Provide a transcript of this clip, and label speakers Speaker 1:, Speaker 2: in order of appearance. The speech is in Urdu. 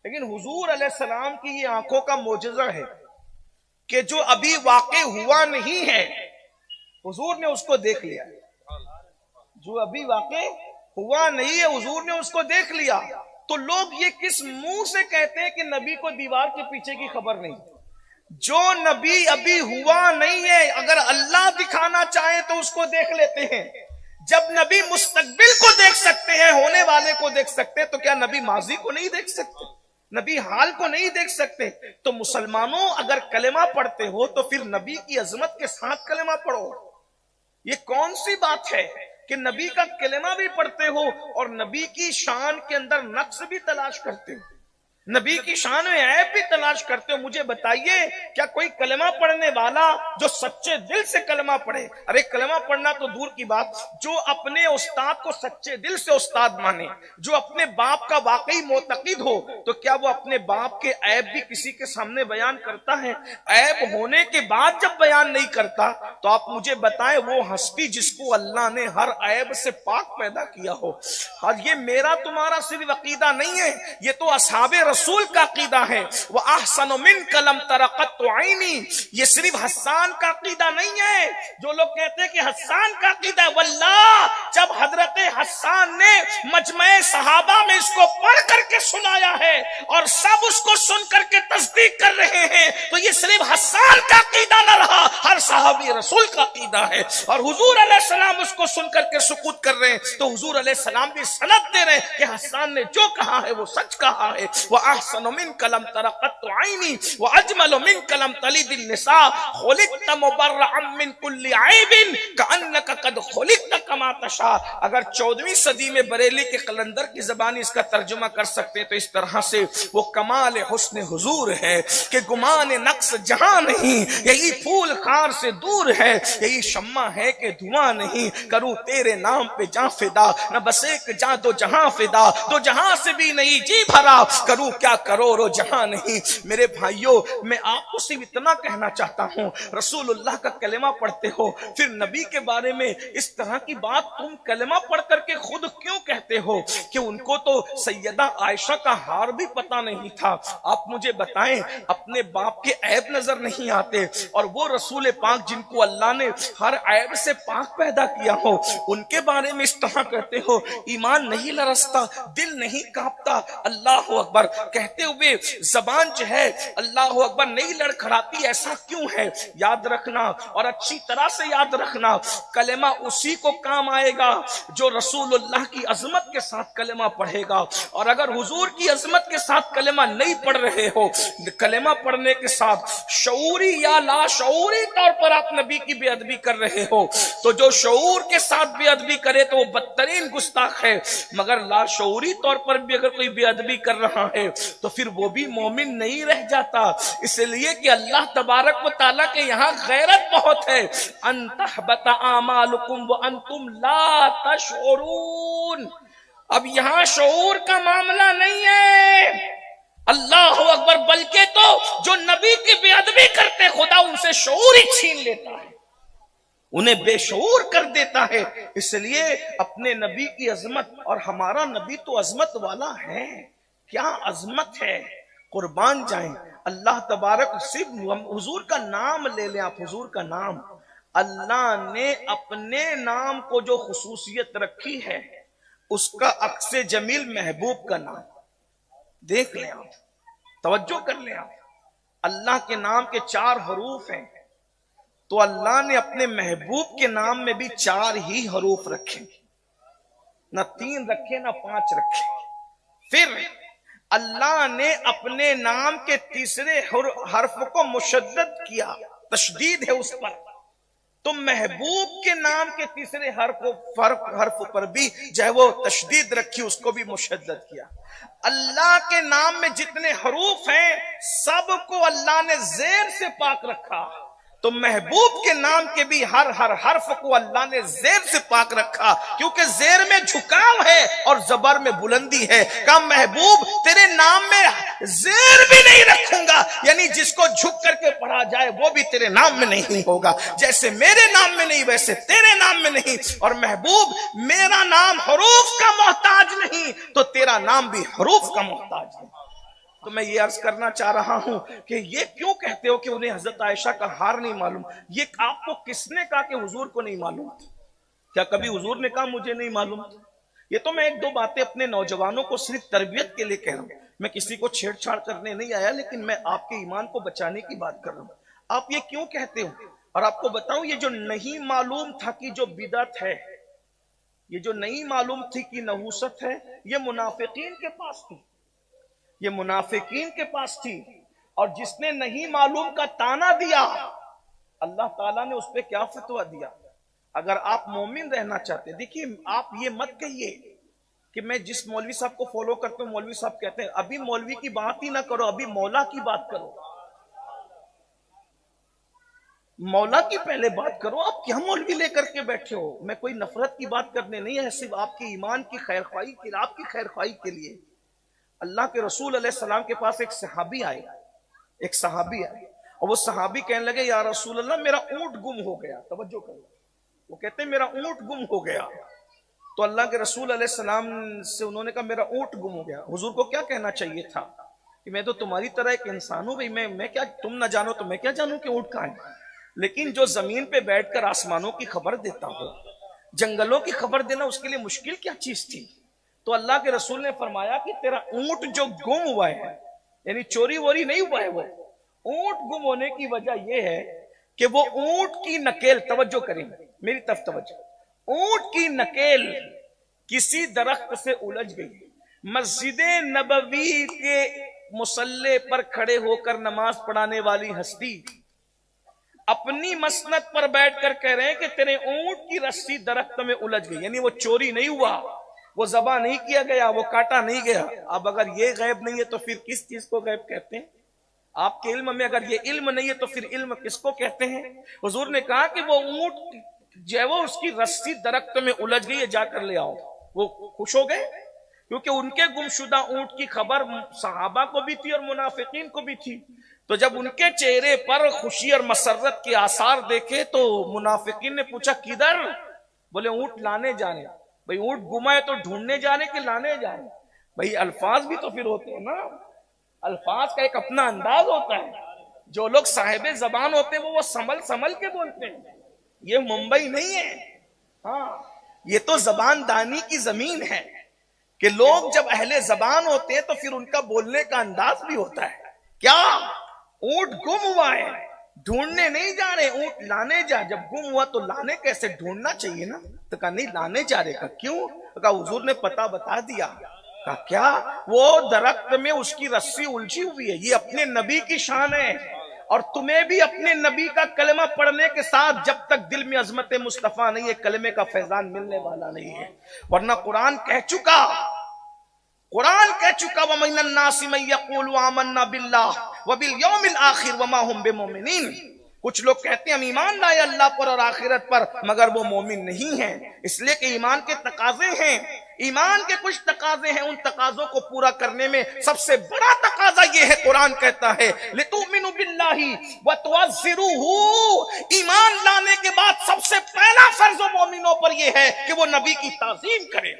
Speaker 1: لیکن حضور علیہ السلام کی یہ آنکھوں کا معجزہ ہے کہ جو ابھی واقع ہوا نہیں ہے حضور نے اس کو دیکھ لیا. جو ابھی واقع ہوا نہیں ہے حضور نے اس کو دیکھ لیا. تو لوگ یہ کس منہ سے کہتے ہیں کہ نبی کو دیوار کے پیچھے کی خبر نہیں؟ جو نبی ابھی ہوا نہیں ہے اگر اللہ دکھانا چاہے تو اس کو دیکھ لیتے ہیں. جب نبی مستقبل کو دیکھ سکتے ہیں، ہونے والے کو دیکھ سکتے ہیں، تو کیا نبی ماضی کو نہیں دیکھ سکتے؟ نبی حال کو نہیں دیکھ سکتے؟ تو مسلمانوں اگر کلمہ پڑھتے ہو تو پھر نبی کی عظمت کے ساتھ کلمہ پڑھو. یہ کون سی بات ہے کہ نبی کا کلمہ بھی پڑھتے ہو اور نبی کی شان کے اندر نقص بھی تلاش کرتے ہو، نبی کی شان میں عیب بھی تلاش کرتے ہو؟ مجھے بتائیے کیا کوئی کلمہ پڑھنے والا جو سچے دل سے کلمہ پڑھے، ارے کلمہ پڑھنا تو دور کی بات، جو اپنے استاد کو سچے دل سے استاد مانے، جو اپنے باپ کا واقعی معتقد ہو، تو کیا وہ اپنے باپ کے عیب بھی کسی کے سامنے بیان کرتا ہے؟ عیب ہونے کے بعد جب بیان نہیں کرتا تو آپ مجھے بتائیں وہ ہستی جس کو اللہ نے ہر عیب سے پاک پیدا کیا ہو. اور یہ میرا تمہارا صرف عقیدہ نہیں ہے، یہ تو اصحاب رسول کا عقیدہ ہے. وَأَحْسَنُ مِنْكَ لَمْ تَرَ قَطُّ عَيْنِي. یہ صرف حسان کا عقیدہ نہیں ہے. جو لوگ کہتے ہیں کہ حسان کا عقیدہ، واللہ جب حضرت حسان نے مجمع صحابہ میں اس کو پڑھ کر کے سنایا ہے اور سب اس کو سن کر کے تصدیق کر رہے ہیں، تو یہ صرف حسان کا عقیدہ نہ رہا، ہر صحابی رسول کا عقیدہ ہے. اور حضور علیہ السلام اس کو سن کر کے سکوت کر رہے ہیں تو حضور علیہ السلام بھی سند دے رہے ہیں کہ حسان نے جو کہا ہے وہ سچ کہا ہے. وَأَحْسَنُ مِنْكَ لَمْ تَرَ قَطُّ عَيْنِي وَأَجْمَلُ مِنْكَ لَمْ تَلِدِ النِّسَاءُ خُلِقْتَ مُبَرَّأً مِنْ كُلِّ عَيْبٍ كَأَنَّكَ قَدْ خُلِقْتَ كَمَا تَشَاءُ. اگر 14ویں صدی میں بریلی کے قلندر کی زبانی اس کا ترجمہ کر سکتے تو اس طرح سے وہ کمال حسن حضور ہے کہ گمان نقص جہاں نہیں، یہی پھول خار سے دور ہے، یہی شمع ہے کہ دھواں نہیں. کروں تیرے نام پہ جاں فدا، نہ بس ایک جاں دو جہاں فدا، دو جہاں سے بھی نہیں جی بھرا، کروں کیا کروڑوں جہاں نہیں. میرے بھائیوں میں آپ کو صرف اتنا کہنا چاہتا ہوں، رسول اللہ کا کلمہ پڑھتے ہو پھر نبی کے بارے میں اس طرح کی بات تم کلمہ پڑھ کر کے خود کیوں کہتے ہو کہ ان کو تو سیدہ عائشہ کا ہار بھی پتہ نہیں تھا؟ آپ مجھے بتائیں اپنے باپ کے عیب نظر نہیں آتے اور وہ رسول پاک جن کو اللہ نے ہر عیب سے پاک پیدا کیا ہو ان کے بارے میں اس طرح کہتے ہو؟ ایمان نہیں لرزتا، دل نہیں کانپتا اللہ اکبر کہتے ہوئے؟ زبان جو ہے اللہ اکبر نہیں لڑکھڑاتی؟ ایسا کیوں ہے؟ یاد رکھنا اور اچھی طرح سے یاد رکھنا، کلمہ اسی کو کام آئے گا جو رسول اللہ کی عظمت کے ساتھ کلمہ پڑھے گا. اور اگر حضور کی عظمت کے ساتھ کلمہ نہیں پڑھ رہے ہو، کلمہ پڑھنے کے ساتھ شعوری یا لا شعوری طور پر آپ نبی کی بے ادبی کر رہے ہو، تو جو شعور کے ساتھ بے ادبی کرے تو وہ بدترین گستاخ ہے، مگر لا شعوری طور پر بھی اگر کوئی بے ادبی کر رہا ہے تو پھر وہ بھی مومن نہیں رہ جاتا. اس لیے کہ اللہ تبارک و تعالیٰ کے یہاں غیرت بہت ہے. ان تحبط اعمالکم وانتم لا تشعرون. اب یہاں شعور کا معاملہ نہیں ہے اللہ اکبر، بلکہ تو جو نبی کی بے ادبی کرتے خدا ان سے شعور ہی چھین لیتا ہے، انہیں بے شعور کر دیتا ہے. اس لیے اپنے نبی کی عظمت، اور ہمارا نبی تو عظمت والا ہے، کیا عظمت ہے، قربان جائیں. اللہ تبارک صرف حضور کا نام لے لیں آپ، حضور کا نام، اللہ نے اپنے نام کو جو خصوصیت رکھی ہے اس کا عکس جمیل محبوب کا نام. دیکھ لیں آپ، توجہ کر لیں آپ، اللہ کے نام کے 4 حروف ہیں تو اللہ نے اپنے محبوب کے نام میں بھی 4 ہی حروف رکھے، نہ 3 رکھے نہ 5 رکھے. پھر اللہ نے اپنے نام کے تیسرے حرف کو مشدد کیا، تشدید ہے اس پر، تو محبوب کے نام کے تیسرے حرف پر بھی جو ہے وہ تشدید رکھی، اس کو بھی مشدد کیا. اللہ کے نام میں جتنے حروف ہیں سب کو اللہ نے زیر سے پاک رکھا، تو محبوب کے نام کے بھی ہر حرف کو اللہ نے زیر سے پاک رکھا، کیونکہ زیر میں جھکاؤ ہے اور زبر میں بلندی ہے. کہا محبوب تیرے نام میں زیر بھی نہیں رکھوں گا، یعنی جس کو جھک کر کے پڑھا جائے وہ بھی تیرے نام میں نہیں ہوگا، جیسے میرے نام میں نہیں ویسے تیرے نام میں نہیں. اور محبوب میرا نام حروف کا محتاج نہیں تو تیرا نام بھی حروف کا محتاج ہے. تو میں یہ عرض کرنا چاہ رہا ہوں کہ یہ کیوں کہتے ہو کہ انہیں حضرت عائشہ کا ہار نہیں معلوم؟ یہ آپ کو کس نے کہا کہ حضور کو نہیں معلوم؟ کیا کبھی حضور نے کہا مجھے نہیں معلوم؟ یہ تو میں ایک دو باتیں اپنے نوجوانوں کو صرف تربیت کے لیے کہہ رہا ہوں، میں کسی کو چھیڑ چھاڑ کرنے نہیں آیا، لیکن میں آپ کے ایمان کو بچانے کی بات کر رہا ہوں۔ آپ یہ کیوں کہتے ہو؟ اور آپ کو بتاؤں، یہ جو نہیں معلوم تھا کہ جو بدعت ہے، یہ جو نہیں معلوم تھی کہ نحوست ہے، یہ منافقین کے پاس تھی، یہ منافقین کے پاس تھی۔ اور جس نے نہیں معلوم کا تانا دیا، اللہ تعالیٰ نے اس پہ کیا فتویٰ دیا؟ اگر آپ مومن رہنا چاہتے ہیں، دیکھیے آپ یہ مت کہیے کہ میں جس مولوی صاحب کو فالو کرتا ہوں مولوی صاحب کہتے ہیں، ابھی مولوی کی بات ہی نہ کرو، ابھی مولا کی بات کرو، مولا کی پہلے بات کرو۔ آپ کیا مولوی لے کر کے بیٹھے ہو؟ میں کوئی نفرت کی بات کرنے نہیں ہے، صرف آپ کی ایمان کی خیر خواہی کے لیے، آپ کی خیر خواہی کے لیے۔ اللہ کے رسول علیہ السلام کے پاس ایک صحابی آئے، اور وہ صحابی کہنے لگے یا رسول اللہ میرا اونٹ گم ہو گیا۔ توجہ کرو، وہ کہتے ہیں میرا اونٹ گم ہو گیا۔ تو اللہ کے رسول علیہ السلام سے انہوں نے کہا میرا اونٹ گم ہو گیا۔ حضور کو کیا کہنا چاہیے تھا کہ میں تو تمہاری طرح ایک انسان ہوں، بھئی میں کیا، تم نہ جانو تو میں کیا جانوں کہ اونٹ کہاں ہے؟ لیکن جو زمین پہ بیٹھ کر آسمانوں کی خبر دیتا ہو، جنگلوں کی خبر دینا اس کے لیے مشکل کیا چیز تھی؟ تو اللہ کے رسول نے فرمایا کہ تیرا اونٹ جو گم ہوا ہے، یعنی چوری ووری نہیں ہوا ہے، وہ اونٹ گم ہونے کی وجہ یہ ہے کہ وہ اونٹ کی نکیل، توجہ کریں میری طرف توجہ، اونٹ کی نکیل کسی درخت سے الجھ گئی۔ مسجد نبوی کے مصلی پر کھڑے ہو کر نماز پڑھانے والی ہستی اپنی مسند پر بیٹھ کر کہہ رہے ہیں کہ تیرے اونٹ کی رسی درخت میں الجھ گئی، یعنی وہ چوری نہیں ہوا، وہ ذبح نہیں کیا گیا، وہ کاٹا نہیں گیا۔ اب اگر یہ غیب نہیں ہے تو پھر کس چیز کو غیب کہتے ہیں؟ آپ کے علم میں اگر یہ علم نہیں ہے تو پھر علم کس کو کہتے ہیں؟ حضور نے کہا کہ وہ اونٹ جو ہے وہ اس کی رسی درخت میں الجھ گئی ہے، جا کر لے آؤ۔ وہ خوش ہو گئے کیونکہ ان کے گمشدہ اونٹ کی خبر صحابہ کو بھی تھی اور منافقین کو بھی تھی۔ تو جب ان کے چہرے پر خوشی اور مسرت کے آثار دیکھے تو منافقین نے پوچھا کدھر؟ بولے اونٹ لانے جانے۔ بھئی اونٹ گما ہے تو ڈھونڈنے جانے کہ لانے جانے؟ بھئی الفاظ بھی تو پھر ہوتے ہیں نا، الفاظ کا ایک اپنا انداز ہوتا ہے۔ جو لوگ صاحب زبان ہوتے ہیں وہ سنبھل کے بولتے ہیں۔ یہ ممبئی نہیں ہے، ہاں یہ تو زبان دانی کی زمین ہے کہ لوگ جب اہل زبان ہوتے ہیں تو پھر ان کا بولنے کا انداز بھی ہوتا ہے۔ کیا اونٹ گم ہوا ہے، ڈھونڈنے نہیں جا رہے، اونٹ لانے جا۔ جب گم ہوا تو لانے کیسے؟ ڈھونڈنا چاہیے نا۔ تو کہا نہیں لانے جا رہے۔ کہا کیوں؟ کہا حضور نے پتہ بتا دیا۔ کہا کیا؟ وہ درخت میں اس کی رسی الجھی ہوئی ہے۔ یہ اپنے نبی کی شان ہے، اور تمہیں بھی اپنے نبی کا کلمہ پڑھنے کے ساتھ جب تک دل میں عظمت مصطفیٰ نہیں ہے کلمے کا فیضان ملنے والا نہیں ہے۔ ورنہ قرآن کہہ چکا وَمِنَ النَّاسِ مَن يَقُولُ آمَنَّا بِاللَّهِ وَبِالْيَوْمِ الْآخِرِ وَمَا هُمْ بِمُؤْمِنِينَ۔ کچھ لوگ کہتے ہیں ہم ایمان لائے اللہ پر اور آخرت پر، مگر وہ مومن نہیں ہیں، اس لیے کہ ایمان کے تقاضے ہیں، ایمان کے کچھ تقاضے ہیں، ان تقاضوں کو پورا کرنے میں سب سے بڑا تقاضا یہ ہے، قرآن کہتا ہے لِتُؤْمِنُوا بِاللَّهِ وَتُعَزِّرُوهُ۔ ایمان لانے کے بعد سب سے پہلا فرض مومنوں پر یہ ہے کہ وہ نبی کی تعظیم کرے۔